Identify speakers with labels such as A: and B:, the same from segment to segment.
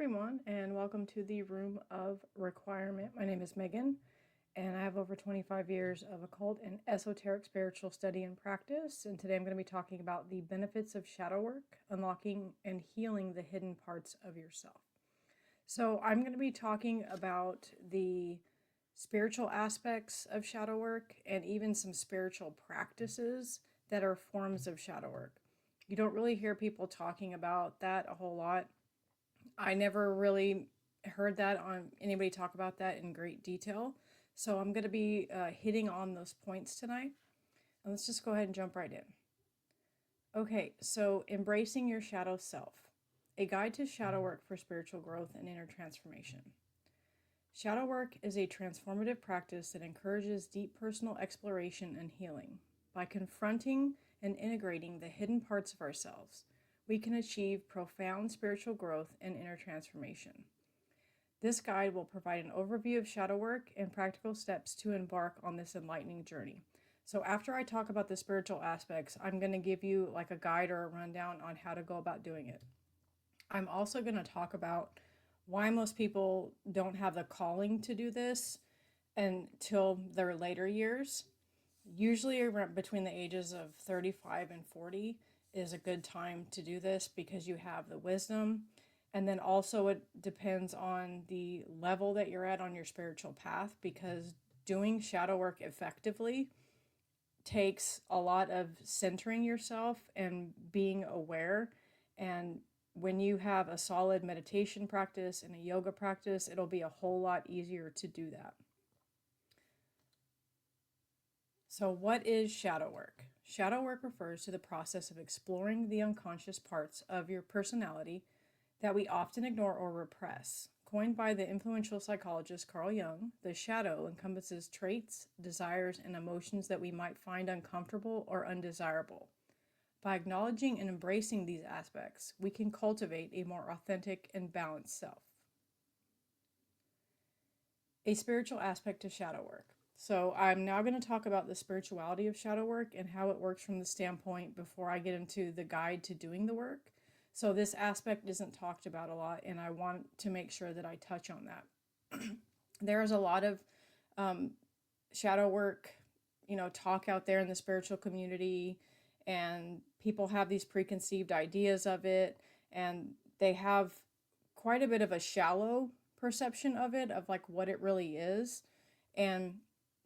A: everyone, and welcome to the Room of Requirement. My name is Megan, and I have over 25 years of occult and esoteric spiritual study and practice. And today I'm going to be talking about the benefits of shadow work, unlocking and healing the hidden parts of yourself. So I'm going to be talking about the spiritual aspects of shadow work and even some spiritual practices that are forms of shadow work. You don't really hear people talking about that a whole lot. I never really heard that on anybody talk about that in great detail. So I'm going to be hitting on those points tonight. And let's just go ahead and jump right in. Okay, so embracing your shadow self, a guide to shadow work for spiritual growth and inner transformation. Shadow work is a transformative practice that encourages deep personal exploration and healing. By confronting and integrating the hidden parts of ourselves, we can achieve profound spiritual growth and inner transformation. This guide will provide an overview of shadow work and practical steps to embark on this enlightening journey. So after I talk about the spiritual aspects, I'm going to give you like a guide or a rundown on how to go about doing it. I'm also going to talk about why most people don't have the calling to do this until their later years. Usually around between the ages of 35 and 40 is a good time to do this because you have the wisdom. And then also it depends on the level that you're at on your spiritual path, because doing shadow work effectively takes a lot of centering yourself and being aware. And when you have a solid meditation practice and a yoga practice, it'll be a whole lot easier to do that. So what is shadow work? Shadow work refers to the process of exploring the unconscious parts of your personality that we often ignore or repress. Coined by the influential psychologist Carl Jung, the shadow encompasses traits, desires, and emotions that we might find uncomfortable or undesirable. By acknowledging and embracing these aspects, we can cultivate a more authentic and balanced self. A spiritual aspect to shadow work. So I'm now going to talk about the spirituality of shadow work and how it works from the standpoint before I get into the guide to doing the work. So this aspect isn't talked about a lot, and I want to make sure that I touch on that. There's a lot of shadow work, talk out there in the spiritual community, and people have these preconceived ideas of it, and they have quite a bit of a shallow perception of it, of like what it really is. And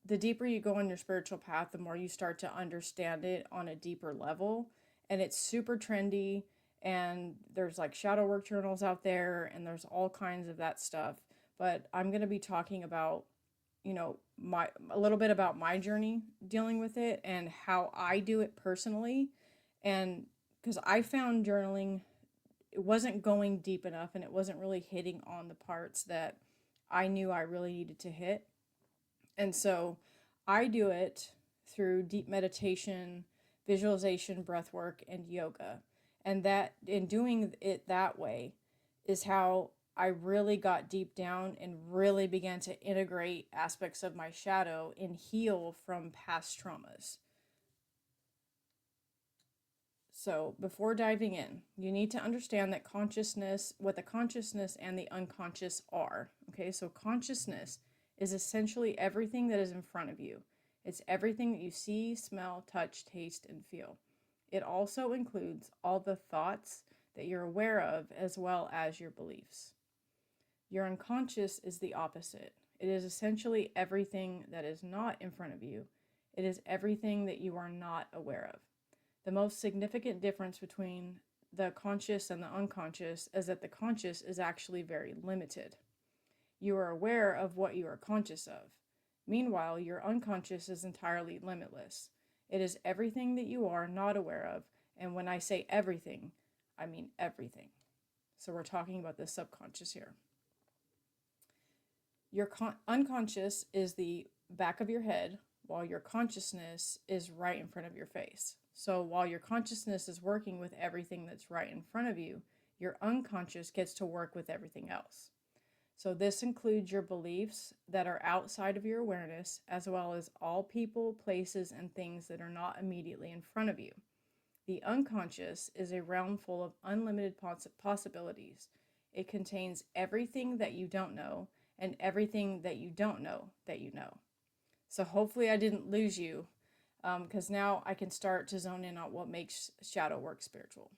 A: the deeper you go on your spiritual path, the more you start to understand it on a deeper level. And it's super trendy, and there's like shadow work journals out there, and there's all kinds of that stuff. But I'm going to be talking about, a little bit about my journey dealing with it and how I do it personally. And because I found journaling, it wasn't going deep enough, and it wasn't really hitting on the parts that I knew I really needed to hit. And so I do it through deep meditation, visualization, breath work, and yoga. And that, in doing it that way, is how I really got deep down and really began to integrate aspects of my shadow and heal from past traumas. So before diving in, you need to understand that what the consciousness and the unconscious are. Okay, so consciousness is essentially everything that is in front of you. It's everything that you see, smell, touch, taste, and feel. It also includes all the thoughts that you're aware of, as well as your beliefs. Your unconscious is the opposite. It is essentially everything that is not in front of you. It is everything that you are not aware of. The most significant difference between the conscious and the unconscious is that the conscious is actually very limited. You are aware of what you are conscious of. Meanwhile, your unconscious is entirely limitless. It is everything that you are not aware of. And when I say everything, I mean everything. So we're talking about the subconscious here. Your unconscious is the back of your head, while your consciousness is right in front of your face. So while your consciousness is working with everything that's right in front of you, your unconscious gets to work with everything else. So this includes your beliefs that are outside of your awareness, as well as all people, places, and things that are not immediately in front of you. The unconscious is a realm full of unlimited possibilities. It contains everything that you don't know and everything that you don't know that you know. So hopefully I didn't lose you, because now I can start to zone in on what makes shadow work spiritual.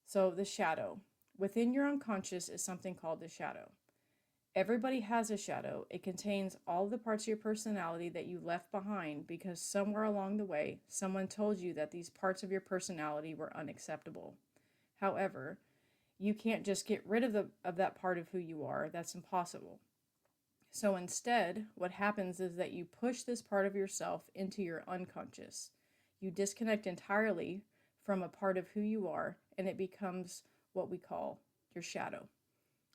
A: So the shadow. Within your unconscious is something called the shadow. Everybody has a shadow. It contains all the parts of your personality that you left behind because somewhere along the way, someone told you that these parts of your personality were unacceptable. However, you can't just get rid of that part of who you are. That's impossible. So instead, what happens is that you push this part of yourself into your unconscious. You disconnect entirely from a part of who you are, and it becomes what we call your shadow.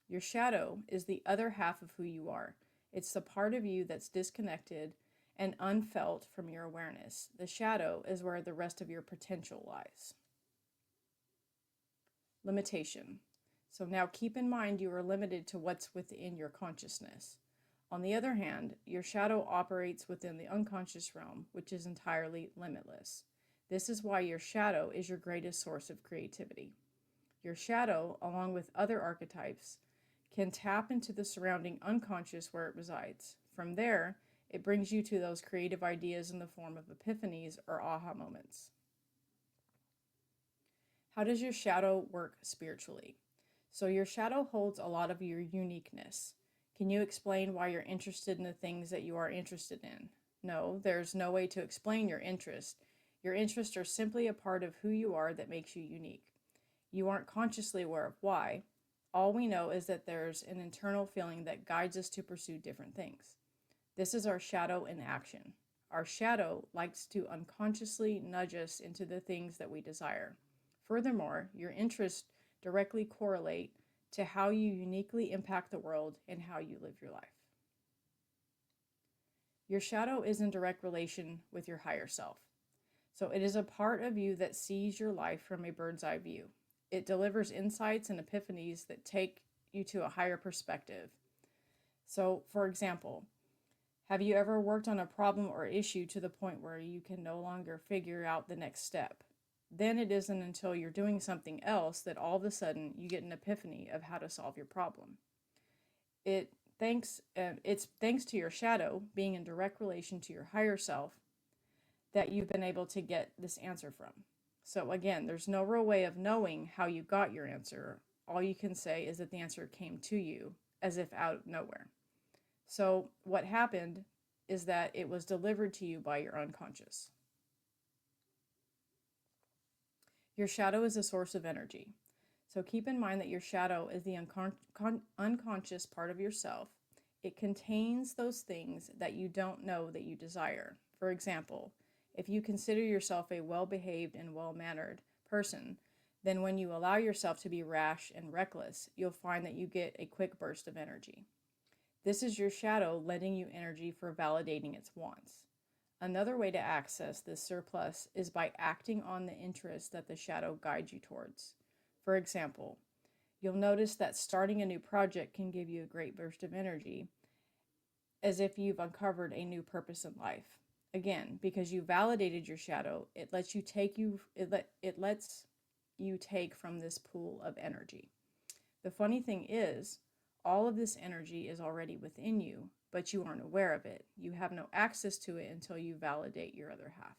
A: Your shadow is the other half of who you are. It's the part of you that's disconnected and unfelt from your awareness. The shadow is where the rest of your potential lies. Limitation. So now keep in mind you are limited to what's within your consciousness. On the other hand, your shadow operates within the unconscious realm, which is entirely limitless. This is why your shadow is your greatest source of creativity. Your shadow, along with other archetypes, can tap into the surrounding unconscious where it resides. From there, it brings you to those creative ideas in the form of epiphanies or aha moments. How does your shadow work spiritually? So your shadow holds a lot of your uniqueness. Can you explain why you're interested in the things that you are interested in? No, there's no way to explain your interest. Your interests are simply a part of who you are that makes you unique. You aren't consciously aware of why. All we know is that there's an internal feeling that guides us to pursue different things. This is our shadow in action. Our shadow likes to unconsciously nudge us into the things that we desire. Furthermore, your interests directly correlate to how you uniquely impact the world and how you live your life. Your shadow is in direct relation with your higher self. So it is a part of you that sees your life from a bird's eye view. It delivers insights and epiphanies that take you to a higher perspective. So, for example, have you ever worked on a problem or issue to the point where you can no longer figure out the next step? Then it isn't until you're doing something else that all of a sudden you get an epiphany of how to solve your problem. It's thanks to your shadow being in direct relation to your higher self that you've been able to get this answer from. So again, there's no real way of knowing how you got your answer. All you can say is that the answer came to you as if out of nowhere. So what happened is that it was delivered to you by your unconscious. Your shadow is a source of energy. So keep in mind that your shadow is the unconscious part of yourself. It contains those things that you don't know that you desire. For example, if you consider yourself a well-behaved and well-mannered person, then when you allow yourself to be rash and reckless, you'll find that you get a quick burst of energy. This is your shadow lending you energy for validating its wants. Another way to access this surplus is by acting on the interests that the shadow guides you towards. For example, you'll notice that starting a new project can give you a great burst of energy, as if you've uncovered a new purpose in life. Again, because you validated your shadow, it lets you take from this pool of energy. The funny thing is, all of this energy is already within you, but you aren't aware of it. You have no access to it until you validate your other half.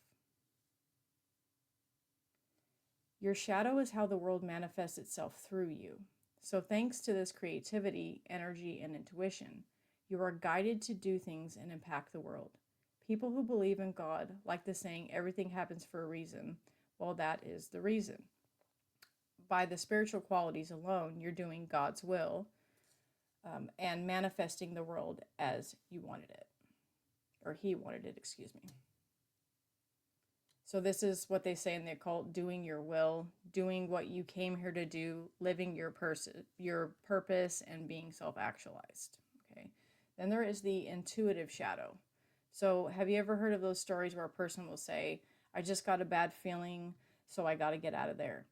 A: Your shadow is how the world manifests itself through you. So thanks to this creativity, energy, and intuition, you are guided to do things and impact the world. People who believe in God like the saying, everything happens for a reason. Well, that is the reason. By the spiritual qualities alone, you're doing God's will and manifesting the world as you wanted it. Or he wanted it, excuse me. So this is what they say in the occult, doing your will, doing what you came here to do, living your purpose, and being self-actualized. Okay. Then there is the intuitive shadow. So have you ever heard of those stories where a person will say, I just got a bad feeling, so I got to get out of there.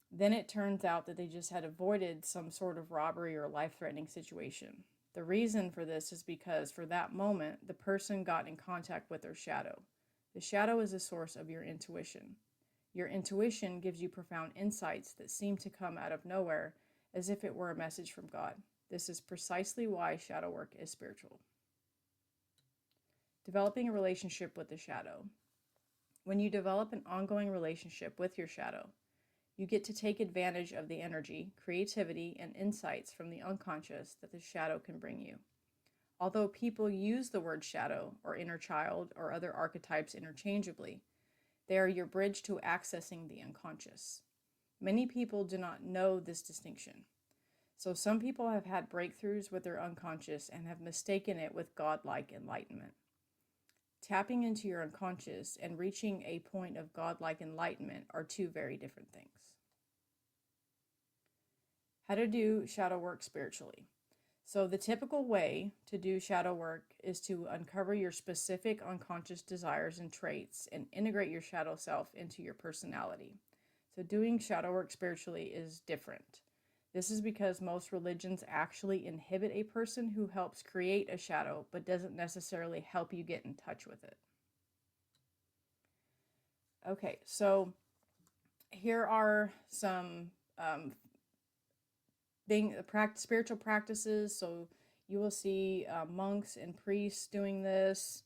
A: Then it turns out that they just had avoided some sort of robbery or life-threatening situation. The reason for this is because for that moment, the person got in contact with their shadow. The shadow is a source of your intuition. Your intuition gives you profound insights that seem to come out of nowhere, as if it were a message from God. This is precisely why shadow work is spiritual. Developing a relationship with the shadow. When you develop an ongoing relationship with your shadow, you get to take advantage of the energy, creativity, and insights from the unconscious that the shadow can bring you. Although people use the word shadow or inner child or other archetypes interchangeably, they are your bridge to accessing the unconscious. Many people do not know this distinction. So some people have had breakthroughs with their unconscious and have mistaken it with godlike enlightenment. Tapping into your unconscious and reaching a point of godlike enlightenment are two very different things. How to do shadow work spiritually. So the typical way to do shadow work is to uncover your specific unconscious desires and traits and integrate your shadow self into your personality. So doing shadow work spiritually is different. This is because most religions actually inhibit a person who helps create a shadow, but doesn't necessarily help you get in touch with it. Okay, so here are some spiritual practices. So you will see monks and priests doing this.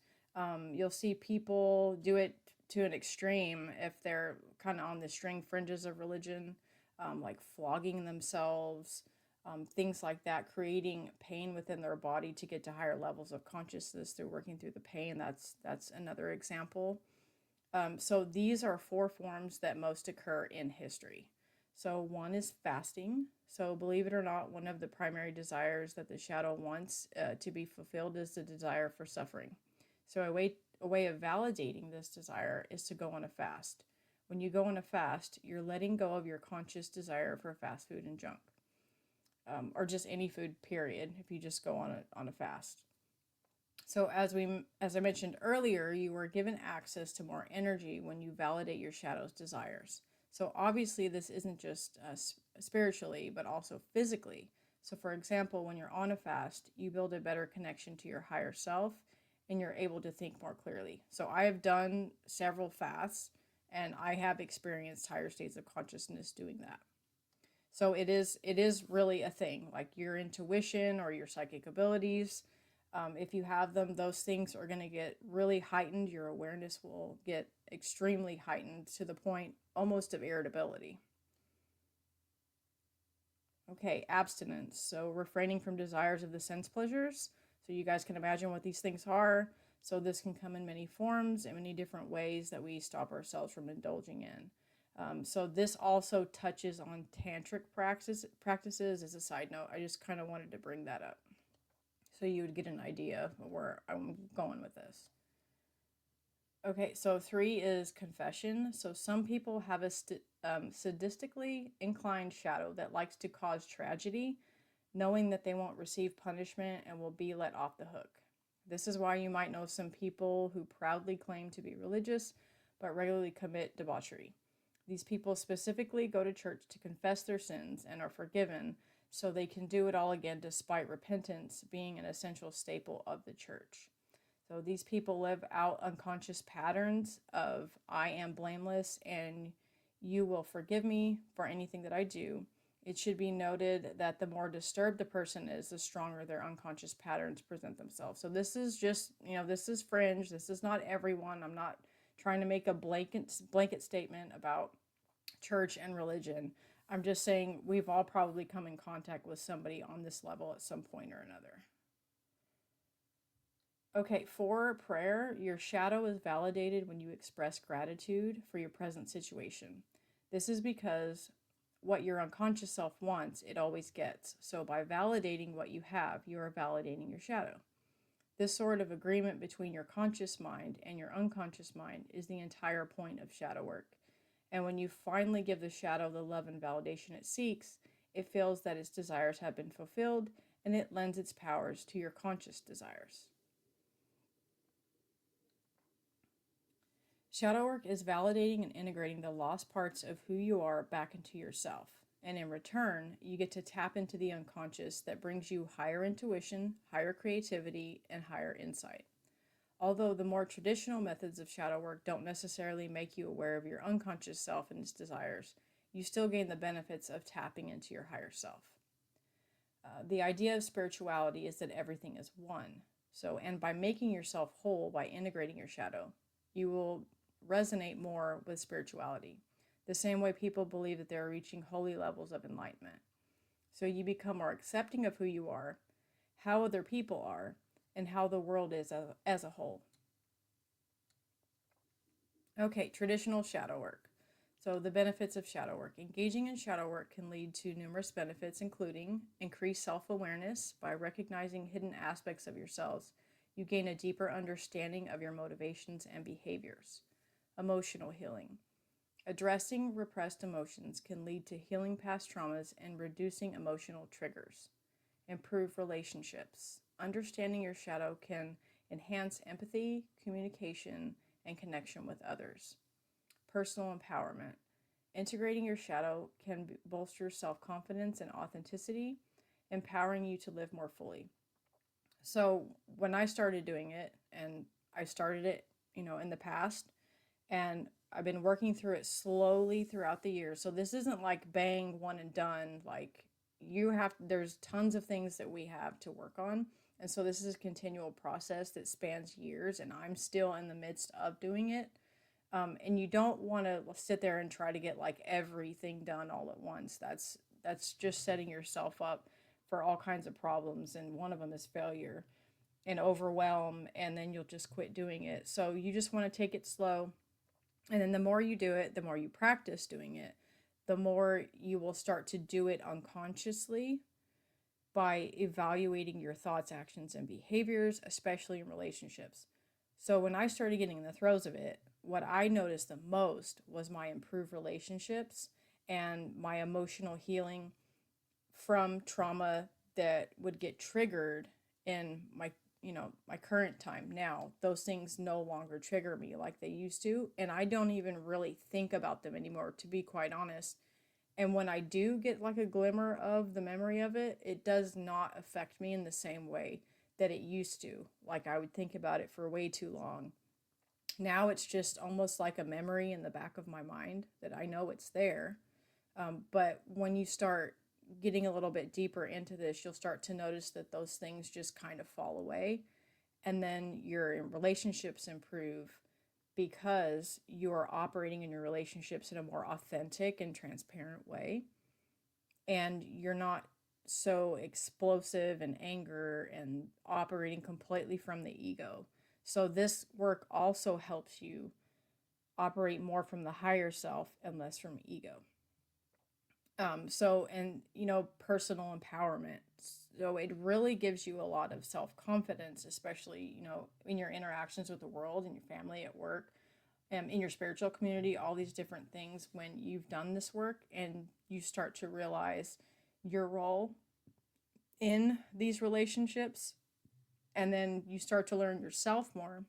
A: You'll see people do it to an extreme if they're kind of on the string fringes of religion, like flogging themselves, things like that, creating pain within their body to get to higher levels of consciousness through working through the pain. That's another example. So these are 4 forms that most occur in history. So one is fasting. So believe it or not, one of the primary desires that the shadow wants to be fulfilled is the desire for suffering. So a way of validating this desire is to go on a fast. When you go on a fast, you're letting go of your conscious desire for fast food and junk, or just any food, period, if you just go on a fast. So as I mentioned earlier, you are given access to more energy when you validate your shadow's desires. So obviously this isn't just spiritually, but also physically. So for example, when you're on a fast, you build a better connection to your higher self and you're able to think more clearly. So I have done several fasts and I have experienced higher states of consciousness doing that. So it is really a thing, like your intuition or your psychic abilities. If you have them, those things are going to get really heightened. Your awareness will get extremely heightened to the point almost of irritability. Okay, abstinence. So refraining from desires of the sense pleasures. So you guys can imagine what these things are. So this can come in many forms and many different ways that we stop ourselves from indulging in. So this also touches on tantric practices as a side note. I just kind of wanted to bring that up so you would get an idea of where I'm going with this. Okay, so 3 is confession. So some people have a sadistically inclined shadow that likes to cause tragedy, knowing that they won't receive punishment and will be let off the hook. This is why you might know some people who proudly claim to be religious, but regularly commit debauchery. These people specifically go to church to confess their sins and are forgiven, so they can do it all again despite repentance being an essential staple of the church. So these people live out unconscious patterns of I am blameless and you will forgive me for anything that I do. It should be noted that the more disturbed the person is, the stronger their unconscious patterns present themselves. So this is just, this is fringe. This is not everyone. I'm not trying to make a blanket statement about church and religion. I'm just saying we've all probably come in contact with somebody on this level at some point or another. Okay, for prayer, your shadow is validated when you express gratitude for your present situation. This is because what your unconscious self wants, it always gets. So by validating what you have, you are validating your shadow. This sort of agreement between your conscious mind and your unconscious mind is the entire point of shadow work. And when you finally give the shadow the love and validation it seeks, it feels that its desires have been fulfilled and it lends its powers to your conscious desires. Shadow work is validating and integrating the lost parts of who you are back into yourself. And in return, you get to tap into the unconscious that brings you higher intuition, higher creativity, and higher insight. Although the more traditional methods of shadow work don't necessarily make you aware of your unconscious self and its desires, you still gain the benefits of tapping into your higher self. The idea of spirituality is that everything is one. So, and by making yourself whole, by integrating your shadow, you will resonate more with spirituality. The same way people believe that they're reaching holy levels of enlightenment. So you become more accepting of who you are, how other people are, and how the world is as a whole. Okay, traditional shadow work. So the benefits of shadow work. Engaging in shadow work can lead to numerous benefits, including increased self-awareness. By recognizing hidden aspects of yourselves, you gain a deeper understanding of your motivations and behaviors. Emotional healing. Addressing repressed emotions can lead to healing past traumas and reducing emotional triggers. Improve relationships. Understanding your shadow can enhance empathy, communication, and connection with others. Personal empowerment. Integrating your shadow can bolster self-confidence and authenticity, empowering you to live more fully. So when I started doing it, and I started it, in the past, and I've been working through it slowly throughout the years. So this isn't like bang, one and done. Like there's tons of things that we have to work on. And so this is a continual process that spans years, and I'm still in the midst of doing it. And you don't want to sit there and try to get like everything done all at once. That's just setting yourself up for all kinds of problems, and one of them is failure and overwhelm, and then you'll just quit doing it. So you just want to take it slow, and then the more you do it, the more you practice doing it, the more you will start to do it unconsciously by evaluating your thoughts, actions, and behaviors, especially in relationships. So when I started getting in the throes of it, what I noticed the most was my improved relationships and my emotional healing from trauma that would get triggered in my current time now. Those things no longer trigger me like they used to, and I don't even really think about them anymore, to be quite honest. And when I do get like a glimmer of the memory of it, it does not affect me in the same way that it used to. Like I would think about it for way too long. Now it's just almost like a memory in the back of my mind that I know it's there. But when you start getting a little bit deeper into this, you'll start to notice that those things just kind of fall away. And then your relationships improve because you are operating in your relationships in a more authentic and transparent way. And you're not so explosive and anger and operating completely from the ego. So this work also helps you operate more from the higher self and less from ego. Personal empowerment. So it really gives you a lot of self-confidence, especially, in your interactions with the world, in your family, at work, in your spiritual community, all these different things. When you've done this work and you start to realize your role in these relationships, and then you start to learn yourself more.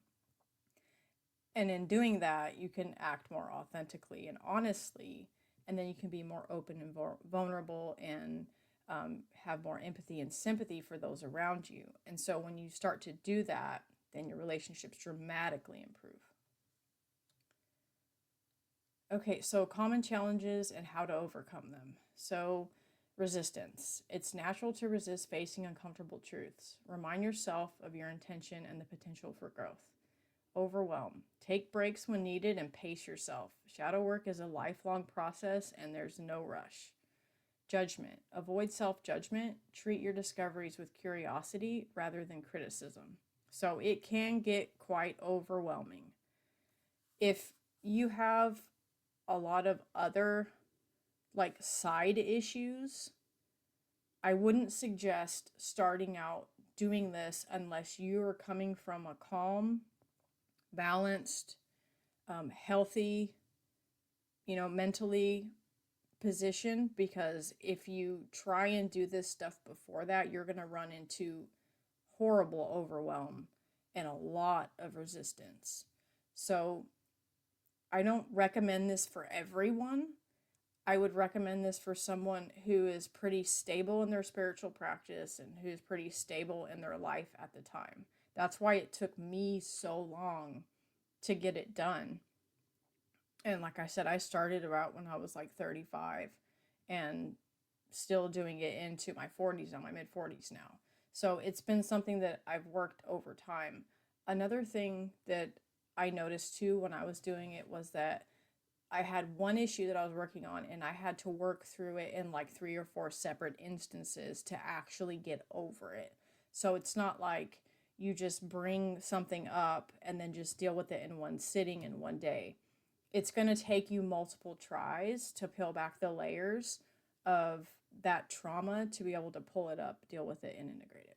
A: And in doing that, you can act more authentically and honestly, and then you can be more open and vulnerable, and have more empathy and sympathy for those around you. And so when you start to do that, then your relationships dramatically improve. Okay, so common challenges and how to overcome them. So resistance. It's natural to resist facing uncomfortable truths. Remind yourself of your intention and the potential for growth. Overwhelm. Take breaks when needed and pace yourself. Shadow work is a lifelong process, and there's no rush. Judgment. Avoid self-judgment. Treat your discoveries with curiosity rather than criticism. So it can get quite overwhelming. If you have a lot of other like side issues, I wouldn't suggest starting out doing this unless you are coming from a calm, balanced, healthy, mentally position, because if you try and do this stuff before that, you're going to run into horrible overwhelm and a lot of resistance. So I don't recommend this for everyone. I would recommend this for someone who is pretty stable in their spiritual practice and who's pretty stable in their life at the time. That's why it took me so long to get it done. And like I said, I started about when I was like 35 and still doing it into my 40s, now my mid 40s now. So it's been something that I've worked over time. Another thing that I noticed too when I was doing it was that I had one issue that I was working on, and I had to work through it in like 3 or 4 separate instances to actually get over it. So it's not like you just bring something up and then just deal with it in one sitting in one day. It's going to take you multiple tries to peel back the layers of that trauma to be able to pull it up, deal with it, and integrate it.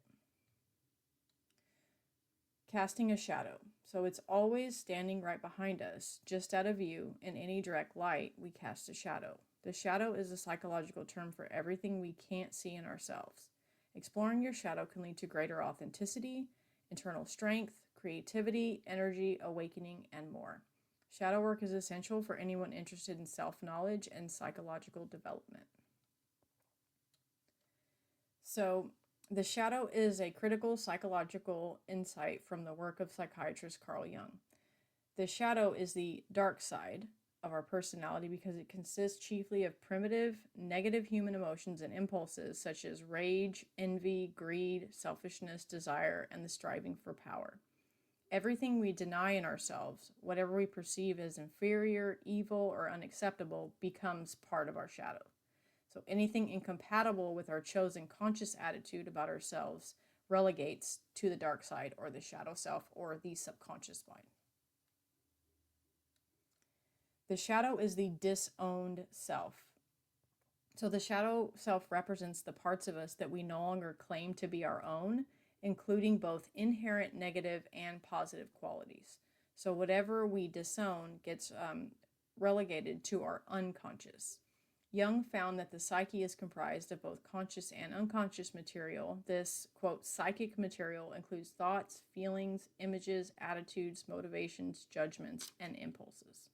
A: Casting a shadow. So it's always standing right behind us, just out of view. In any direct light, we cast a shadow. The shadow is a psychological term for everything we can't see in ourselves. Exploring your shadow can lead to greater authenticity, internal strength, creativity, energy, awakening, and more. Shadow work is essential for anyone interested in self-knowledge and psychological development. So, the shadow is a critical psychological insight from the work of psychiatrist Carl Jung. The shadow is the dark side of our personality because it consists chiefly of primitive, negative human emotions and impulses such as rage, envy, greed, selfishness, desire, and the striving for power. Everything we deny in ourselves, whatever we perceive as inferior, evil, or unacceptable, becomes part of our shadow. So anything incompatible with our chosen conscious attitude about ourselves relegates to the dark side or the shadow self or the subconscious mind. The shadow is the disowned self. So the shadow self represents the parts of us that we no longer claim to be our own, including both inherent negative and positive qualities. So whatever we disown gets relegated to our unconscious. Jung found that the psyche is comprised of both conscious and unconscious material. This, quote, psychic material includes thoughts, feelings, images, attitudes, motivations, judgments, and impulses.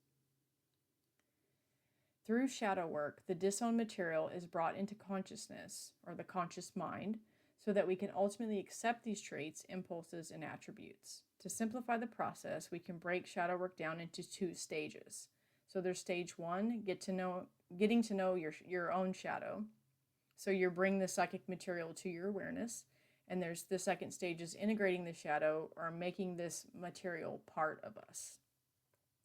A: Through shadow work, the disowned material is brought into consciousness, or the conscious mind, so that we can ultimately accept these traits, impulses, and attributes. To simplify the process, we can break shadow work down into 2 stages. So there's stage 1, getting to know your own shadow. So you bring the psychic material to your awareness. And there's the second stage is integrating the shadow or making this material part of us.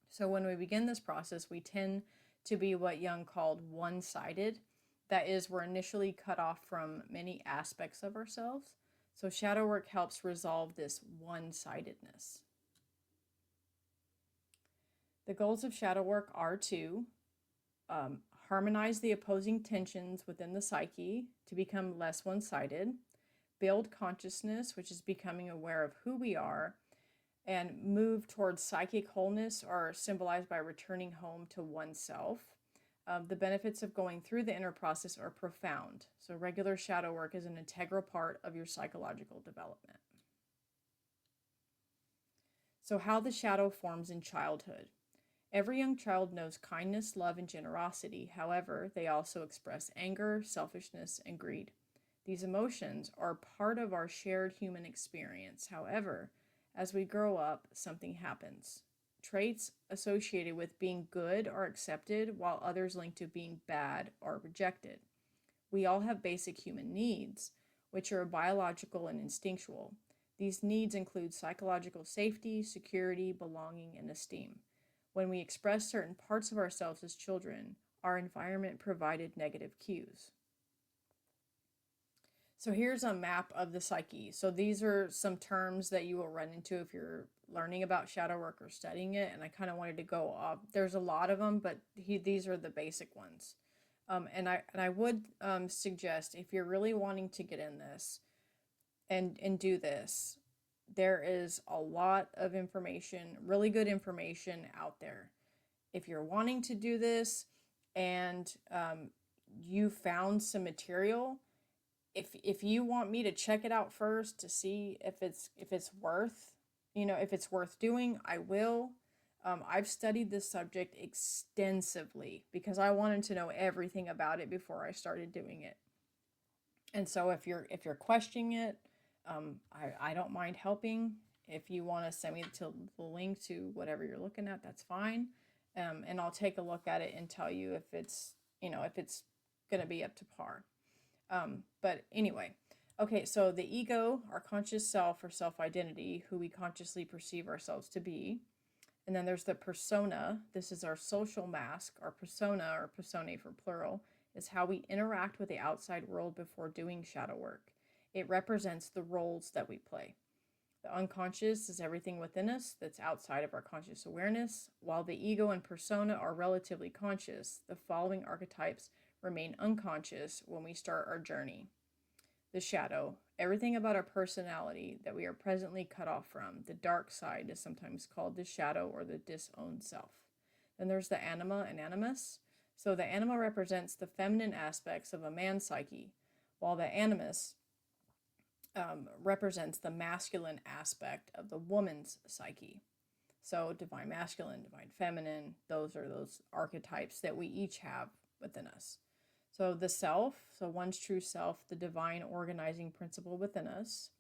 A: So when we begin this process, we tend to be what Jung called one-sided. That is, we're initially cut off from many aspects of ourselves. So shadow work helps resolve this one-sidedness. The goals of shadow work are to harmonize the opposing tensions within the psyche to become less one-sided, build consciousness, which is becoming aware of who we are, and move towards psychic wholeness, or symbolized by returning home to oneself. The benefits of going through the inner process are profound. So regular shadow work is an integral part of your psychological development. So how the shadow forms in childhood. Every young child knows kindness, love, and generosity. However, they also express anger, selfishness, and greed. These emotions are part of our shared human experience. However, as we grow up, something happens. Traits associated with being good are accepted, while others linked to being bad are rejected. We all have basic human needs, which are biological and instinctual. These needs include psychological safety, security, belonging, and esteem. When we express certain parts of ourselves as children, our environment provided negative cues. So here's a map of the psyche. So these are some terms that you will run into if you're learning about shadow work or studying it. And I kind of wanted to go off. There's a lot of them, but these are the basic ones. And I would suggest, if you're really wanting to get in this and do this, there is a lot of information, really good information out there. If you're wanting to do this and you found some material, if you want me to check it out first to see if it's worth, if it's worth doing, I will. I've studied this subject extensively because I wanted to know everything about it before I started doing it. And so if you're questioning it, I don't mind helping. If you want to send me the link to whatever you're looking at, that's fine. And I'll take a look at it and tell you if it's, if it's going to be up to par. But anyway, okay, so the ego, our conscious self or self-identity, who we consciously perceive ourselves to be. And then there's the persona. This is our social mask. Our persona, or personae for plural, is how we interact with the outside world before doing shadow work. It represents the roles that we play. The unconscious is everything within us that's outside of our conscious awareness. While the ego and persona are relatively conscious, the following archetypes remain unconscious when we start our journey. The shadow, everything about our personality that we are presently cut off from. The dark side is sometimes called the shadow or the disowned self. Then there's the anima and animus. So the anima represents the feminine aspects of a man's psyche, while the animus represents the masculine aspect of the woman's psyche. So divine masculine, divine feminine, those are those archetypes that we each have within us. So the self, so one's true self, the divine organizing principle within us.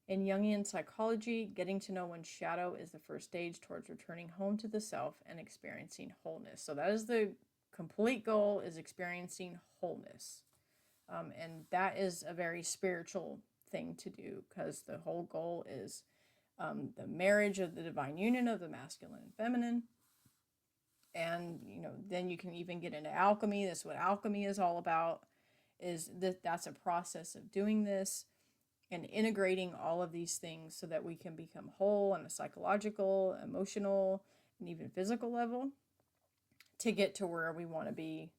A: In Jungian psychology, getting to know one's shadow is the first stage towards returning home to the self and experiencing wholeness. So that is the complete goal, is experiencing wholeness. And that is a very spiritual thing to do, because the whole goal is the marriage of the divine union of the masculine and feminine. And then you can even get into alchemy. That's what alchemy is all about, is that's a process of doing this and integrating all of these things so that we can become whole on a psychological, emotional, and even physical level to get to where we want to be,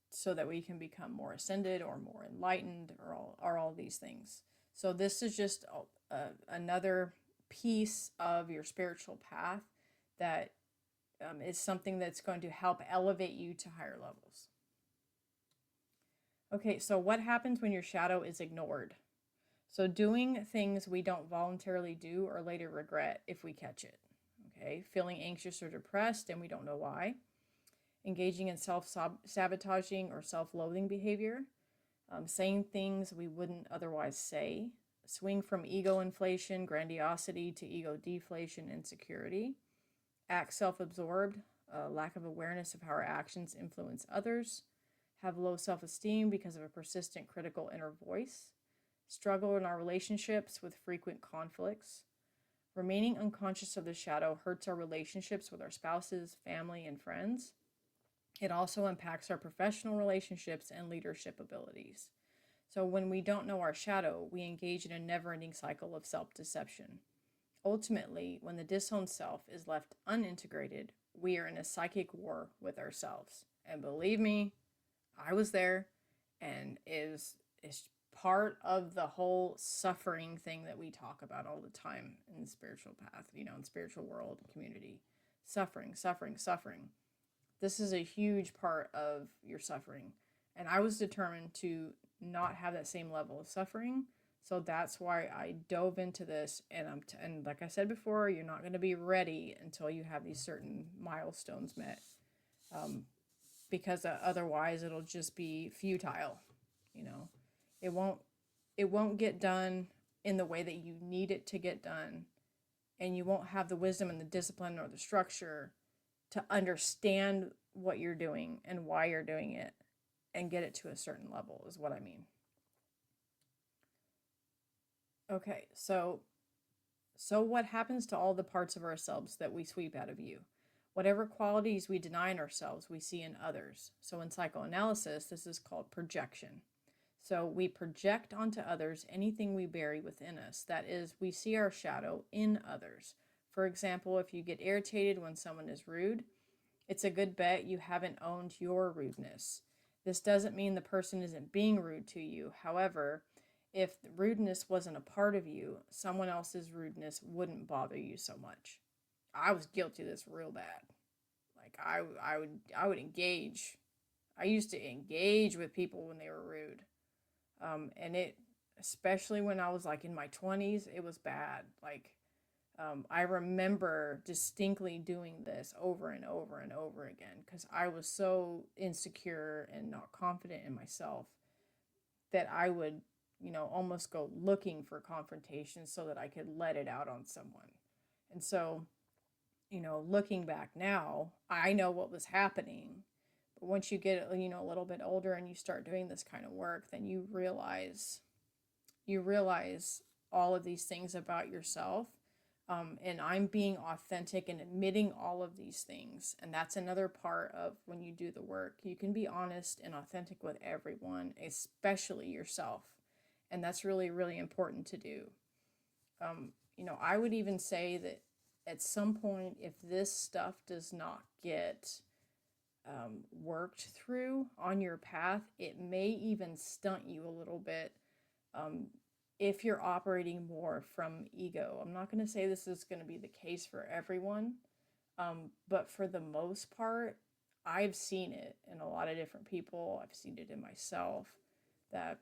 A: so that we can become more ascended or more enlightened, or all these things. So this is just another piece of your spiritual path that is something that's going to help elevate you to higher levels. Okay, so what happens when your shadow is ignored? So doing things we don't voluntarily do or later regret if we catch it. Okay, feeling anxious or depressed and we don't know why. Engaging in self-sabotaging or self-loathing behavior. Saying things we wouldn't otherwise say. Swing from ego inflation, grandiosity, to ego deflation, insecurity. Act self-absorbed, lack of awareness of how our actions influence others. Have low self-esteem because of a persistent critical inner voice. Struggle in our relationships with frequent conflicts. Remaining unconscious of the shadow hurts our relationships with our spouses, family, and friends. It also impacts our professional relationships and leadership abilities. So when we don't know our shadow, we engage in a never-ending cycle of self-deception. Ultimately, when the disowned self is left unintegrated, we are in a psychic war with ourselves. And believe me, I was there, and is part of the whole suffering thing that we talk about all the time in the spiritual path, in the spiritual world community. Suffering, suffering, suffering. This is a huge part of your suffering. And I was determined to not have that same level of suffering. So that's why I dove into this. And and like I said before, you're not going to be ready until you have these certain milestones met. Because otherwise it'll just be futile. It won't get done in the way that you need it to get done. And you won't have the wisdom and the discipline or the structure to understand what you're doing and why you're doing it and get it to a certain level, is what I mean. Okay, so what happens to all the parts of ourselves that we sweep out of view? Whatever qualities we deny in ourselves, we see in others. So in psychoanalysis, this is called projection. So we project onto others anything we bury within us. That is, we see our shadow in others. For example, if you get irritated when someone is rude, it's a good bet you haven't owned your rudeness. This doesn't mean the person isn't being rude to you. However, if the rudeness wasn't a part of you, someone else's rudeness wouldn't bother you so much. I was guilty of this real bad. Like I would engage. I used to engage with people when they were rude. And it, especially when I was like in my 20s, it was bad. Like, I remember distinctly doing this over and over and over again because I was so insecure and not confident in myself that I would, almost go looking for confrontation so that I could let it out on someone. And so, looking back now, I know what was happening. But once you get, a little bit older and you start doing this kind of work, then you realize all of these things about yourself. And I'm being authentic and admitting all of these things. And that's another part of when you do the work. You can be honest and authentic with everyone, especially yourself. And that's really, really important to do. I would even say that at some point, if this stuff does not get worked through on your path, it may even stunt you a little bit if you're operating more from ego. I'm not going to say this is going to be the case for everyone, but for the most part, I've seen it in a lot of different people. I've seen it in myself, that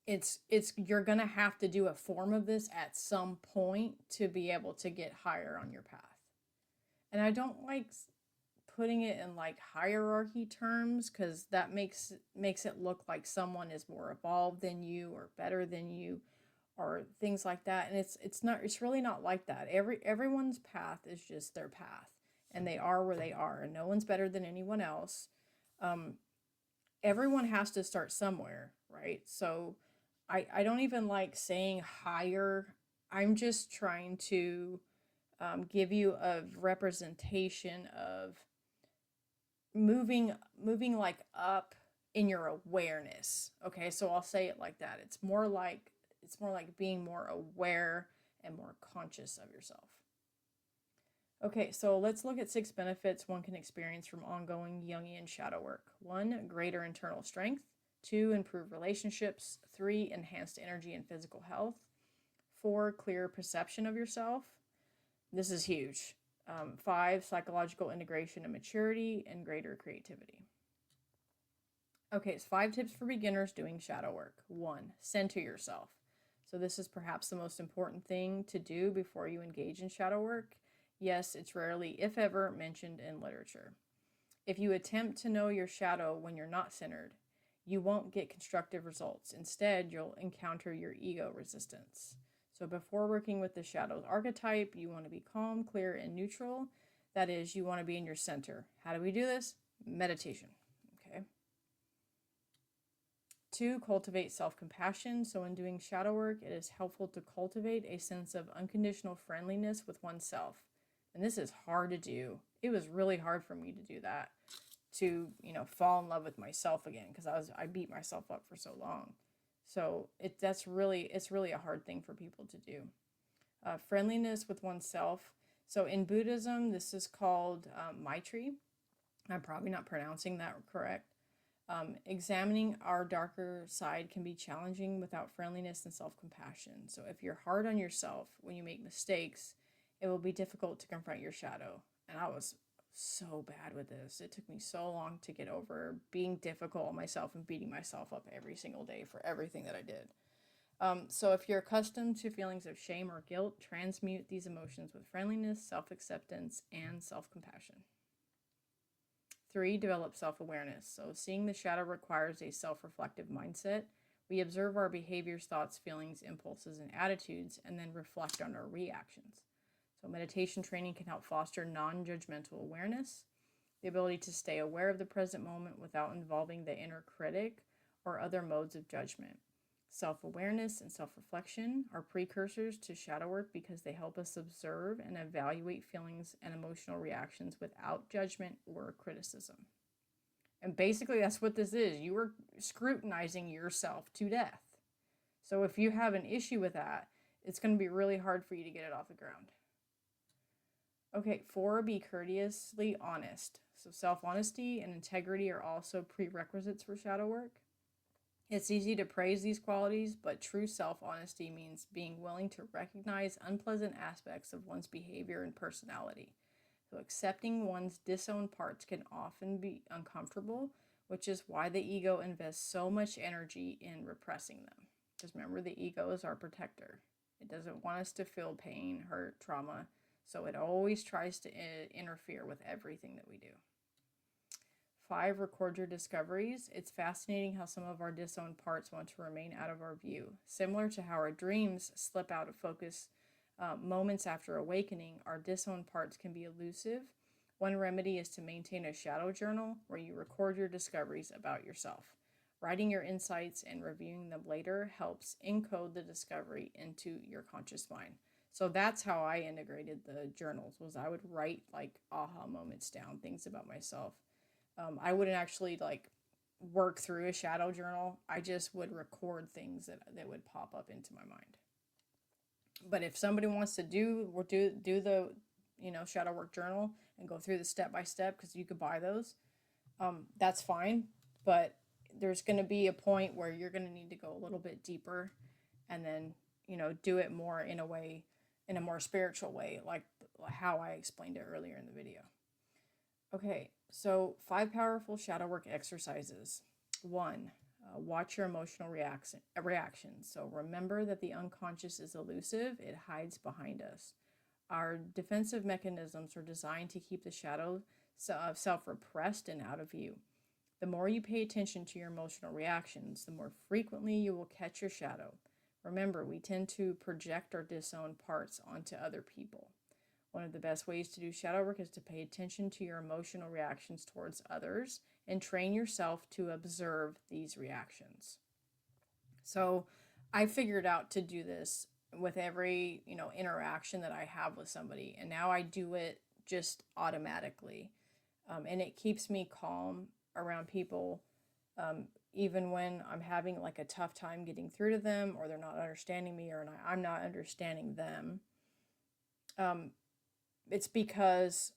A: it's you're going to have to do a form of this at some point to be able to get higher on your path. And I don't like putting it in like hierarchy terms, because that makes it look like someone is more evolved than you or better than you or things like that. And it's really not like that. Everyone's path is just their path, and they are where they are, and no one's better than anyone else. Everyone has to start somewhere, right? So I don't even like saying higher. I'm just trying to give you a representation of moving like up in your awareness. Okay, so I'll say it like that. It's more like being more aware and more conscious of yourself. Okay, so let's look at 6 benefits one can experience from ongoing Jungian shadow work. 1, greater internal strength. 2, improved relationships. 3, enhanced energy and physical health. 4, clearer perception of yourself. This is huge. 5, psychological integration and maturity, and greater creativity. Okay, so 5 tips for beginners doing shadow work. 1, center yourself. So this is perhaps the most important thing to do before you engage in shadow work. Yes, it's rarely, if ever, mentioned in literature. If you attempt to know your shadow when you're not centered, you won't get constructive results. Instead, you'll encounter your ego resistance. So before working with the shadow archetype, you want to be calm, clear, and neutral. That is, you want to be in your center. How do we do this? Meditation. Okay. 2, cultivate self-compassion. So in doing shadow work, it is helpful to cultivate a sense of unconditional friendliness with oneself. And this is hard to do. It was really hard for me to do that, to, fall in love with myself again, because I beat myself up for so long. So it's really a hard thing for people to do. Friendliness with oneself. So in Buddhism, this is called Maitri. I'm probably not pronouncing that correct. Examining our darker side can be challenging without friendliness and self-compassion. So if you're hard on yourself when you make mistakes, it will be difficult to confront your shadow. And I was so bad with this. It took me so long to get over being difficult on myself and beating myself up every single day for everything that I did. So if you're accustomed to feelings of shame or guilt, transmute these emotions with friendliness, self-acceptance, and self-compassion. 3, develop self-awareness. So seeing the shadow requires a self-reflective mindset. We observe our behaviors, thoughts, feelings, impulses, and attitudes, and then reflect on our reactions. So meditation training can help foster non-judgmental awareness, the ability to stay aware of the present moment without involving the inner critic or other modes of judgment. Self-awareness and self-reflection are precursors to shadow work because they help us observe and evaluate feelings and emotional reactions without judgment or criticism. And basically that's what this is. You are scrutinizing yourself to death. So if you have an issue with that, it's going to be really hard for you to get it off the ground. Okay, 4, be courteously honest. So self-honesty and integrity are also prerequisites for shadow work. It's easy to praise these qualities, but true self-honesty means being willing to recognize unpleasant aspects of one's behavior and personality. So accepting one's disowned parts can often be uncomfortable, which is why the ego invests so much energy in repressing them. Because remember, the ego is our protector. It doesn't want us to feel pain, hurt, trauma, so it always tries to interfere with everything that we do. 5, record your discoveries. It's fascinating how some of our disowned parts want to remain out of our view. Similar to how our dreams slip out of focus moments after awakening, our disowned parts can be elusive. One remedy is to maintain a shadow journal where you record your discoveries about yourself. Writing your insights and reviewing them later helps encode the discovery into your conscious mind. So that's how I integrated the journals, was I would write like aha moments down, things about myself. I wouldn't actually like work through a shadow journal. I just would record things that would pop up into my mind. But if somebody wants to do the shadow work journal and go through the step by step, because you could buy those, that's fine. But there's going to be a point where you're going to need to go a little bit deeper, and then do it more in a more spiritual way, like how I explained it earlier in the video. Okay, so 5 powerful shadow work exercises. 1. Watch your emotional reactions. So remember that the unconscious is elusive. It hides behind us. Our defensive mechanisms are designed to keep the shadow of self repressed and out of view. The more you pay attention to your emotional reactions, the more frequently you will catch your shadow. Remember, we tend to project our disowned parts onto other people. One of the best ways to do shadow work is to pay attention to your emotional reactions towards others and train yourself to observe these reactions. So I figured out to do this with every, interaction that I have with somebody, and now I do it just automatically. And it keeps me calm around people, even when I'm having like a tough time getting through to them, or they're not understanding me, or I'm not understanding them. It's because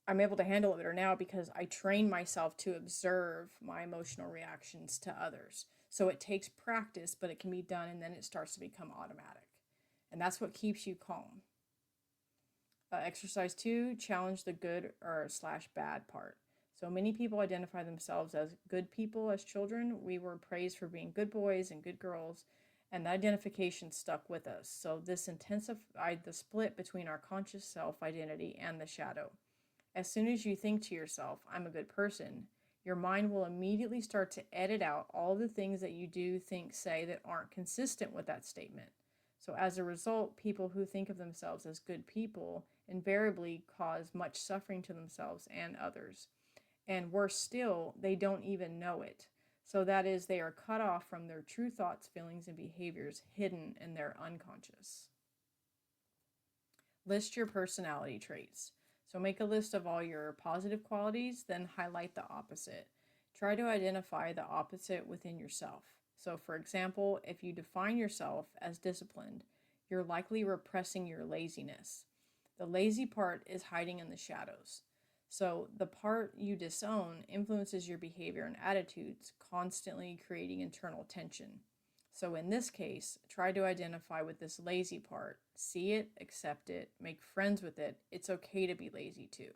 A: I'm able to handle it better now because I train myself to observe my emotional reactions to others. So it takes practice, but it can be done, and then it starts to become automatic. And that's what keeps you calm. Exercise 2, challenge the good or / bad part. So many people identify themselves as good people as children. We were praised for being good boys and good girls, and the identification stuck with us. So this intensified the split between our conscious self identity and the shadow. As soon as you think to yourself, I'm a good person, your mind will immediately start to edit out all the things that you do, think, say that aren't consistent with that statement. So as a result, people who think of themselves as good people invariably cause much suffering to themselves and others. And worse still, they don't even know it. So that is, they are cut off from their true thoughts, feelings, and behaviors hidden in their unconscious. List your personality traits. So make a list of all your positive qualities, then highlight the opposite. Try to identify the opposite within yourself. So for example, if you define yourself as disciplined, you're likely repressing your laziness. The lazy part is hiding in the shadows. So the part you disown influences your behavior and attitudes, constantly creating internal tension. So in this case, try to identify with this lazy part, see it, accept it, make friends with it. It's okay to be lazy too.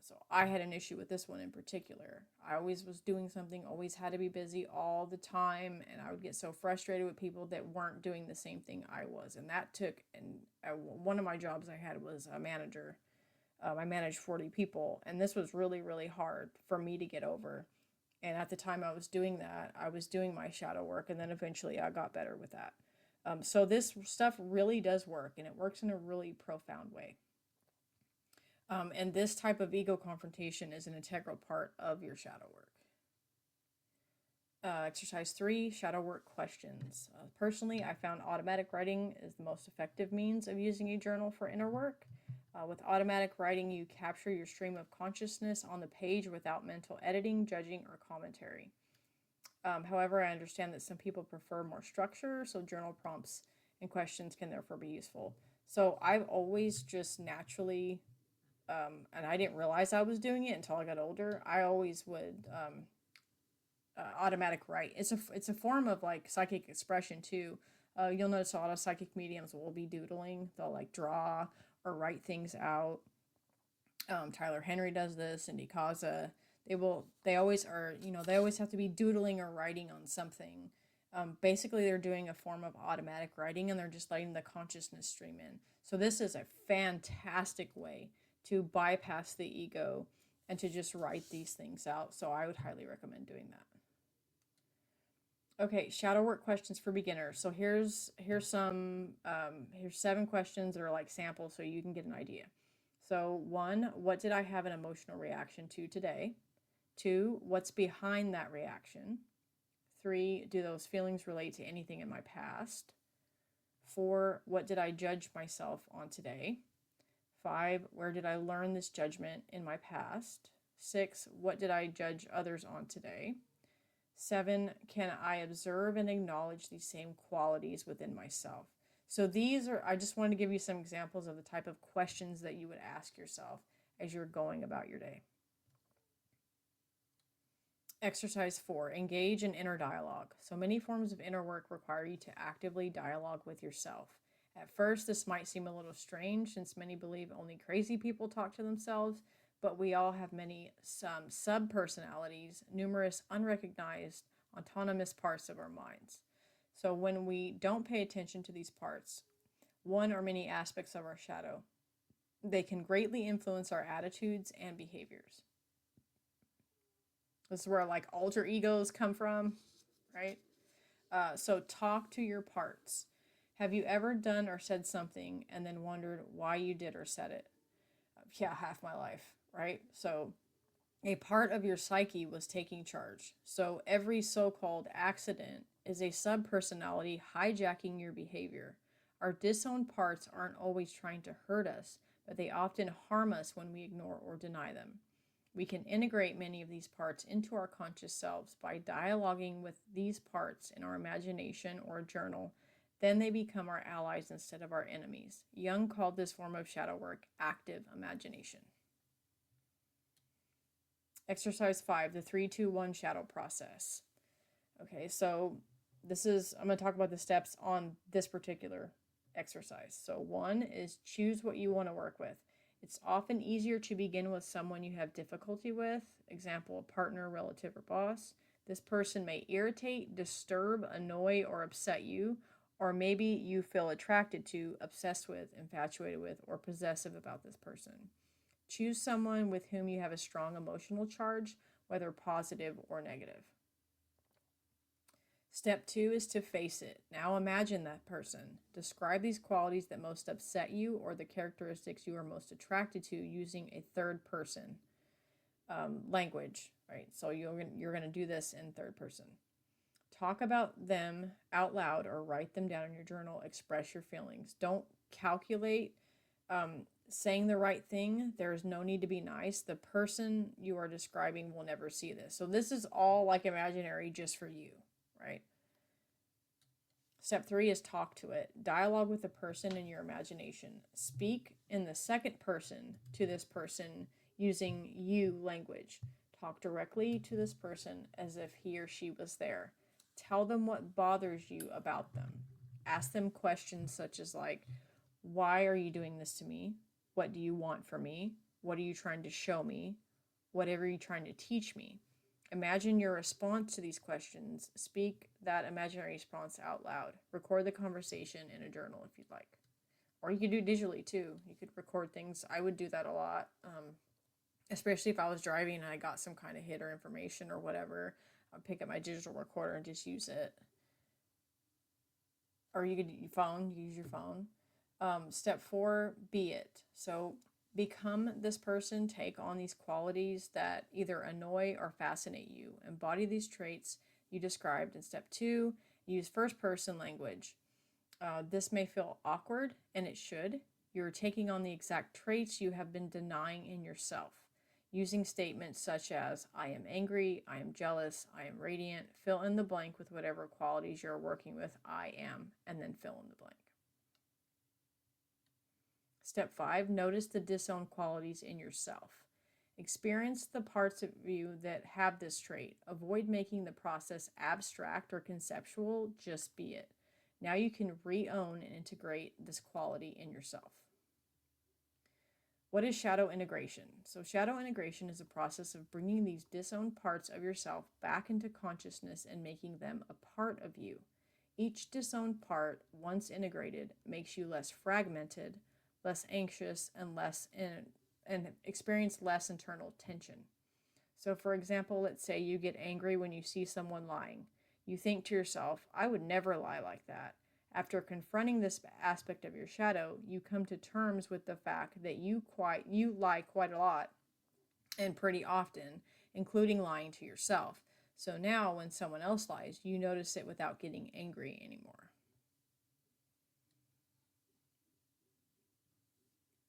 A: So I had an issue with this one in particular. I always was doing something, always had to be busy all the time, and I would get so frustrated with people that weren't doing the same thing I was. And that took, one of my jobs I had was a manager. I managed 40 people, and this was really, really hard for me to get over. And at the time I was doing that, I was doing my shadow work, and then eventually I got better with that. So this stuff really does work, and it works in a really profound way. And this type of ego confrontation is an integral part of your shadow work. Exercise 3, shadow work questions. Personally, I found automatic writing is the most effective means of using a journal for inner work. With automatic writing, you capture your stream of consciousness on the page without mental editing, judging, or commentary. However, I understand that some people prefer more structure, so journal prompts and questions can therefore be useful. So I've always just naturally, and I didn't realize I was doing it until I got older, I always would automatic write. It's a form of like psychic expression too. You'll notice a lot of psychic mediums will be doodling. They'll like draw or write things out. Tyler Henry does this, and Dikaza. They always have to be doodling or writing on something. Basically, they're doing a form of automatic writing, and they're just letting the consciousness stream in. So this is a fantastic way to bypass the ego and to just write these things out. So I would highly recommend doing that. Okay, shadow work questions for beginners. So here's some here's 7 questions that are like samples so you can get an idea. So 1, what did I have an emotional reaction to today? 2, what's behind that reaction? 3, do those feelings relate to anything in my past? 4, what did I judge myself on today? 5, where did I learn this judgment in my past? 6, what did I judge others on today? 7, can I observe and acknowledge these same qualities within myself? So I just wanted to give you some examples of the type of questions that you would ask yourself as you're going about your day. Exercise 4, engage in inner dialogue. So many forms of inner work require you to actively dialogue with yourself. At first, this might seem a little strange since many believe only crazy people talk to themselves, but we all have some sub-personalities, numerous unrecognized, autonomous parts of our minds. So when we don't pay attention to these parts, one or many aspects of our shadow, they can greatly influence our attitudes and behaviors. This is where like alter egos come from, right? So talk to your parts. Have you ever done or said something and then wondered why you did or said it? Yeah, half my life, right? So a part of your psyche was taking charge. So every so-called accident is a sub-personality hijacking your behavior. Our disowned parts aren't always trying to hurt us, but they often harm us when we ignore or deny them. We can integrate many of these parts into our conscious selves by dialoguing with these parts in our imagination or a journal. Then they become our allies instead of our enemies. Jung called this form of shadow work active imagination. Exercise 5, the 3-2-1 shadow process. Okay, so I'm going to talk about the steps on this particular exercise. So 1 is choose what you want to work with. It's often easier to begin with someone you have difficulty with, example, a partner, relative, or boss. This person may irritate, disturb, annoy, or upset you, or maybe you feel attracted to, obsessed with, infatuated with, or possessive about this person. Choose someone with whom you have a strong emotional charge, whether positive or negative. Step 2 is to face it. Now imagine that person. Describe these qualities that most upset you or the characteristics you are most attracted to using a third person language, right? So you're going to do this in third person. Talk about them out loud or write them down in your journal. Express your feelings. Don't calculate saying the right thing. There's no need to be nice. The person you are describing will never see this. So this is all like imaginary just for you, right? Step 3 is talk to it. Dialogue with the person in your imagination. Speak in the second person to this person using you language. Talk directly to this person as if he or she was there. Tell them what bothers you about them. Ask them questions such as like, why are you doing this to me? What do you want from me? What are you trying to show me? Whatever you're trying to teach me. Imagine your response to these questions. Speak that imaginary response out loud. Record the conversation in a journal if you'd like. Or you could do it digitally too. You could record things. I would do that a lot, especially if I was driving and I got some kind of hit or information or whatever. I'd pick up my digital recorder and just use it. Or you could use your phone. Step 4, be it. So become this person, take on these qualities that either annoy or fascinate you. Embody these traits you described in step 2. Use first person language. This may feel awkward, and it should. You're taking on the exact traits you have been denying in yourself. Using statements such as, I am angry, I am jealous, I am radiant. Fill in the blank with whatever qualities you're working with, I am, and then fill in the blank. Step 5, notice the disowned qualities in yourself. Experience the parts of you that have this trait. Avoid making the process abstract or conceptual, just be it. Now you can re-own and integrate this quality in yourself. What is shadow integration? So shadow integration is a process of bringing these disowned parts of yourself back into consciousness and making them a part of you. Each disowned part, once integrated, makes you less fragmented, less anxious, and experience less internal tension. So for example, let's say you get angry when you see someone lying. You think to yourself, I would never lie like that. After confronting this aspect of your shadow, you come to terms with the fact that you lie quite a lot and pretty often, including lying to yourself. So now when someone else lies, you notice it without getting angry anymore.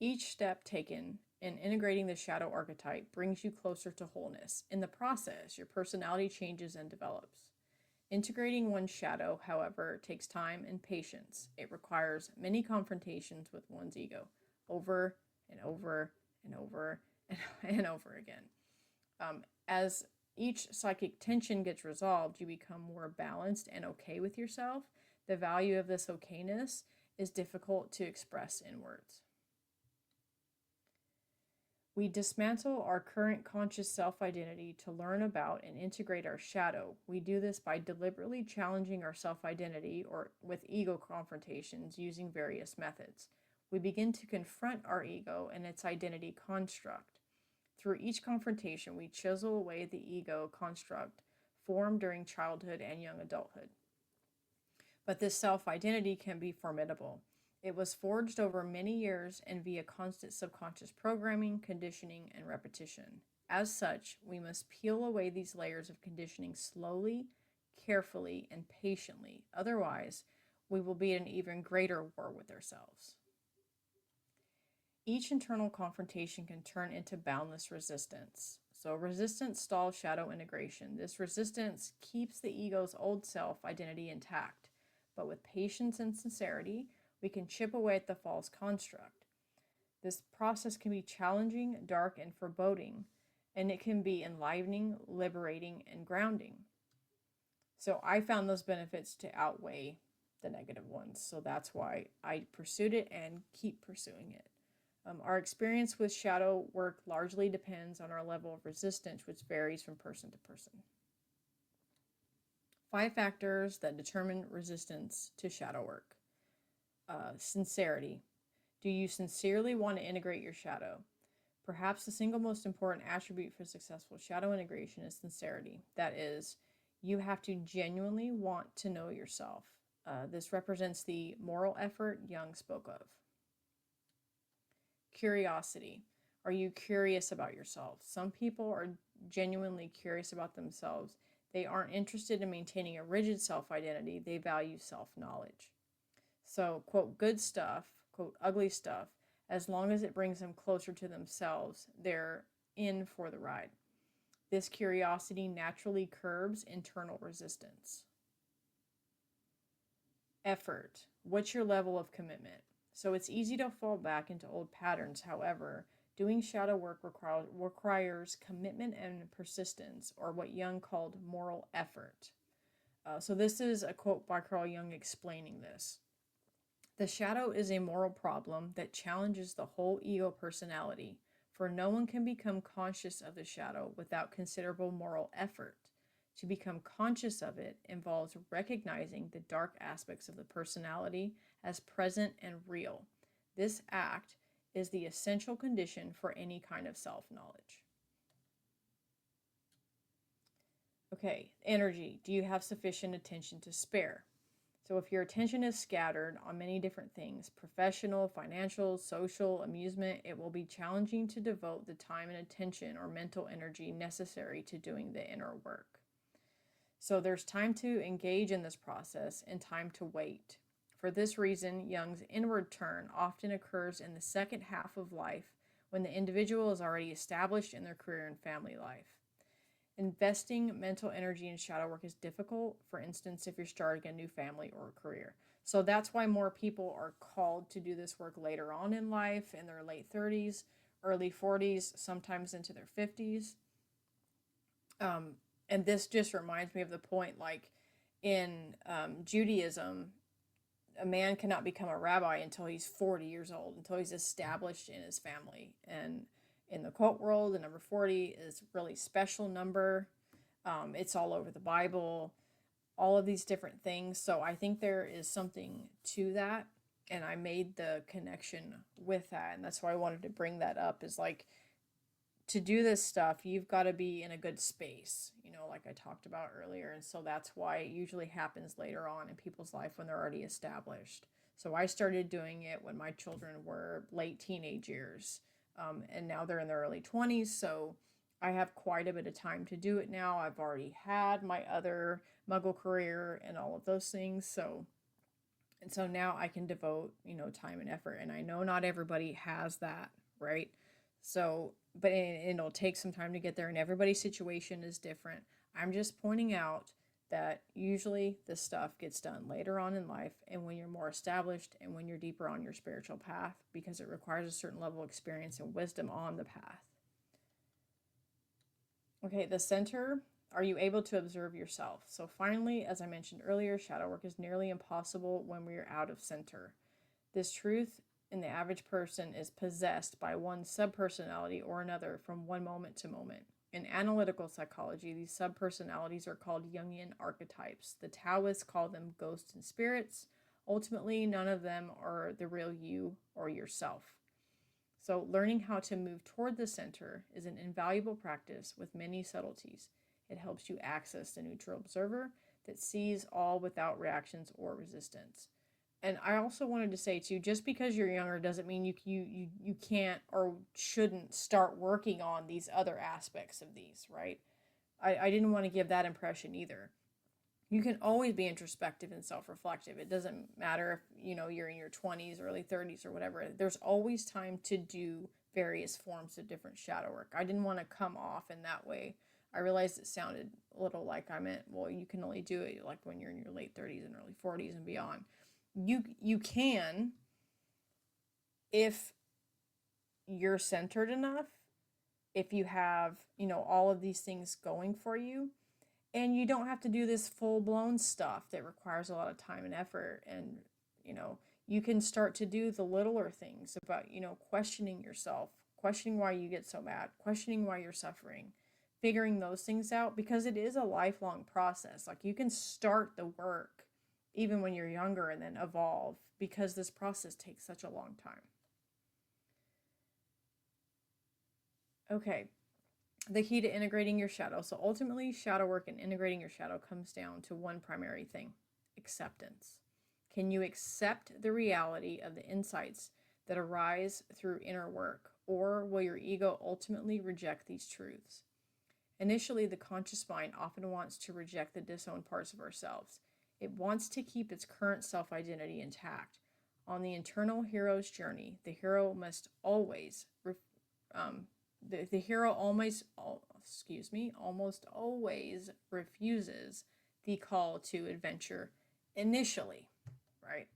A: Each step taken in integrating the shadow archetype brings you closer to wholeness. In the process, your personality changes and develops. Integrating one's shadow, however, takes time and patience. It requires many confrontations with one's ego, over and over and over and over again. As each psychic tension gets resolved, you become more balanced and okay with yourself. The value of this okayness is difficult to express in words. We dismantle our current conscious self-identity to learn about and integrate our shadow. We do this by deliberately challenging our self-identity or with ego confrontations using various methods. We begin to confront our ego and its identity construct. Through each confrontation, we chisel away the ego construct formed during childhood and young adulthood. But this self-identity can be formidable. It was forged over many years and via constant subconscious programming, conditioning, and repetition. As such, we must peel away these layers of conditioning slowly, carefully, and patiently. Otherwise, we will be in an even greater war with ourselves. Each internal confrontation can turn into boundless resistance. So resistance stalls shadow integration. This resistance keeps the ego's old self identity intact. But with patience and sincerity, we can chip away at the false construct. This process can be challenging, dark, and foreboding, and it can be enlivening, liberating, and grounding. So I found those benefits to outweigh the negative ones. So that's why I pursued it and keep pursuing it. Our experience with shadow work largely depends on our level of resistance, which varies from person to person. 5 factors that determine resistance to shadow work. Sincerity. Do you sincerely want to integrate your shadow? Perhaps the single most important attribute for successful shadow integration is sincerity. That is, you have to genuinely want to know yourself. This represents the moral effort Jung spoke of. Curiosity. Are you curious about yourself? Some people are genuinely curious about themselves. They aren't interested in maintaining a rigid self-identity. They value self-knowledge. So, quote, good stuff, quote, ugly stuff, as long as it brings them closer to themselves, they're in for the ride. This curiosity naturally curbs internal resistance. Effort. What's your level of commitment? So it's easy to fall back into old patterns. However, doing shadow work requires commitment and persistence, or what Jung called moral effort. So this is a quote by Carl Jung explaining this. The shadow is a moral problem that challenges the whole ego personality, for no one can become conscious of the shadow without considerable moral effort. To become conscious of it involves recognizing the dark aspects of the personality as present and real. This act is the essential condition for any kind of self-knowledge. Okay, energy. Do you have sufficient attention to spare? So if your attention is scattered on many different things, professional, financial, social, amusement, it will be challenging to devote the time and attention or mental energy necessary to doing the inner work. So there's time to engage in this process and time to wait. For this reason, Jung's inward turn often occurs in the second half of life when the individual is already established in their career and family life. Investing mental energy in shadow work is difficult, for instance, if you're starting a new family or career. So that's why more people are called to do this work later on in life, in their late 30s, early 40s, sometimes into their 50s. And this just reminds me of the point, like in Judaism, a man cannot become a rabbi until he's 40 years old, until he's established in his family. And in the occult world, the number 40 is a really special number. It's all over the Bible, all of these different things. So I think there is something to that. And I made the connection with that. And that's why I wanted to bring that up, is like, to do this stuff, you've got to be in a good space. like I talked about earlier. And so that's why it usually happens later on in people's life when they're already established. So I started doing it when my children were late teenage years, and now they're in their early 20s. So I have quite a bit of time to do it now. I've already had my other muggle career and all of those things. So now I can devote, time and effort. And I know not everybody has that, right? So, but it'll take some time to get there, and everybody's situation is different. I'm just pointing out that usually this stuff gets done later on in life, and when you're more established and when you're deeper on your spiritual path, because it requires a certain level of experience and wisdom on the path. Okay, the center. Are you able to observe yourself? So finally, as I mentioned earlier, shadow work is nearly impossible when we are out of center. This truth in the average person is possessed by one subpersonality or another from one moment to moment. In analytical psychology, these subpersonalities are called Jungian archetypes. The Taoists call them ghosts and spirits. Ultimately, none of them are the real you or yourself. So learning how to move toward the center is an invaluable practice with many subtleties. It helps you access the neutral observer that sees all without reactions or resistance. And I also wanted to say too, just because you're younger doesn't mean you can't or shouldn't start working on these other aspects of these, right? I didn't want to give that impression either. You can always be introspective and self-reflective. It doesn't matter if, you're in your 20s, early 30s or whatever. There's always time to do various forms of different shadow work. I didn't want to come off in that way. I realized it sounded a little like I meant, well, you can only do it like when you're in your late 30s and early 40s and beyond. You can, if you're centered enough, if you have, all of these things going for you, and you don't have to do this full-blown stuff that requires a lot of time and effort. And, you can start to do the littler things about, questioning yourself, questioning why you get so mad, questioning why you're suffering, figuring those things out, because it is a lifelong process. Like, you can start the work even when you're younger and then evolve, because this process takes such a long time. Okay, the key to integrating your shadow. So ultimately, shadow work and integrating your shadow comes down to one primary thing: acceptance. Can you accept the reality of the insights that arise through inner work, or will your ego ultimately reject these truths? Initially, the conscious mind often wants to reject the disowned parts of ourselves. It wants to keep its current self-identity intact. On the internal hero's journey, the hero must always, the hero almost always refuses the call to adventure initially, right?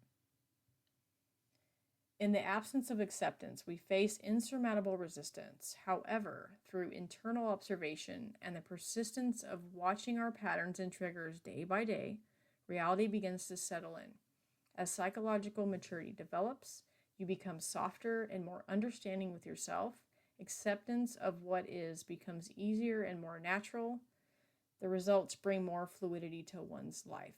A: In the absence of acceptance, we face insurmountable resistance. However, through internal observation and the persistence of watching our patterns and triggers day by day, reality begins to settle in. As psychological maturity develops, you become softer and more understanding with yourself. Acceptance of what is becomes easier and more natural. The results bring more fluidity to one's life.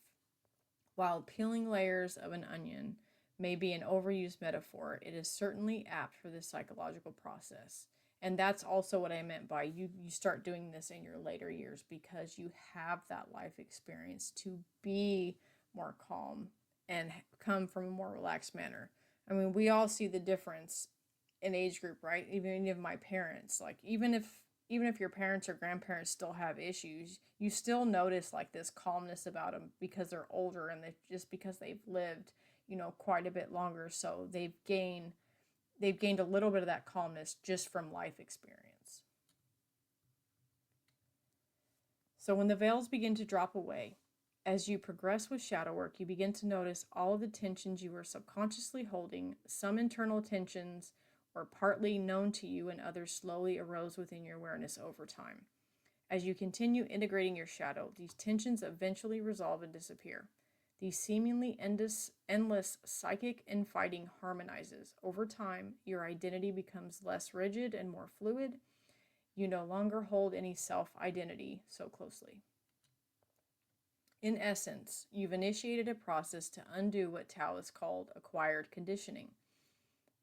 A: While peeling layers of an onion may be an overused metaphor, it is certainly apt for this psychological process. And that's also what I meant by you start doing this in your later years, because you have that life experience to be more calm and come from a more relaxed manner. I mean, we all see the difference in age group, right? Even if my parents, like even if your parents or grandparents still have issues, you still notice like this calmness about them because they're older, and just because they've lived, quite a bit longer. So they've gained a little bit of that calmness just from life experience. So when the veils begin to drop away, as you progress with shadow work, you begin to notice all of the tensions you were subconsciously holding. Some internal tensions or partly known to you, and others slowly arose within your awareness over time. As you continue integrating your shadow, these tensions eventually resolve and disappear. The seemingly endless psychic infighting harmonizes. Over time, your identity becomes less rigid and more fluid. You no longer hold any self-identity so closely. In essence, you've initiated a process to undo what Taoists called acquired conditioning.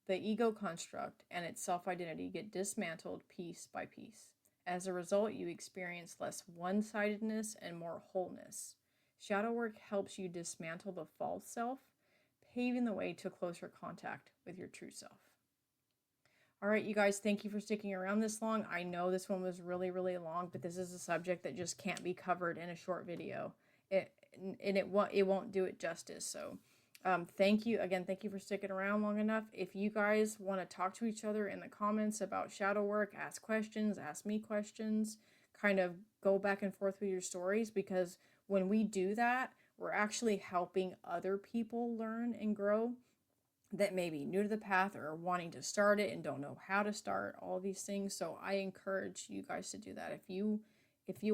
A: The ego construct and its self-identity get dismantled piece by piece. As a result, you experience less one-sidedness and more wholeness. Shadow work helps you dismantle the false self, paving the way to closer contact with your true self. All right, you guys, thank you for sticking around this long. I know this one was really, really long, but this is a subject that just can't be covered in a short video. It won't do it justice. So thank you again. Thank you for sticking around long enough. If you guys want to talk to each other in the comments about shadow work, ask questions, ask me questions, kind of go back and forth with your stories, because when we do that, we're actually helping other people learn and grow that may be new to the path or wanting to start it and don't know how to start, all these things. So I encourage you guys to do that. If you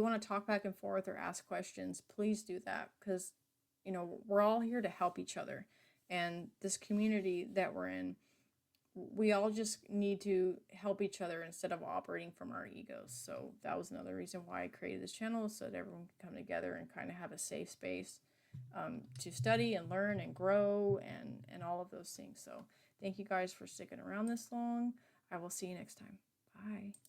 A: want to talk back and forth or ask questions, please do that, because you know, we're all here to help each other. And this community that we're in, we all just need to help each other instead of operating from our egos. So that was another reason why I created this channel, so that everyone can come together and kind of have a safe space to study and learn and grow and all of those things. So thank you guys for sticking around this long. I will see you next time. Bye.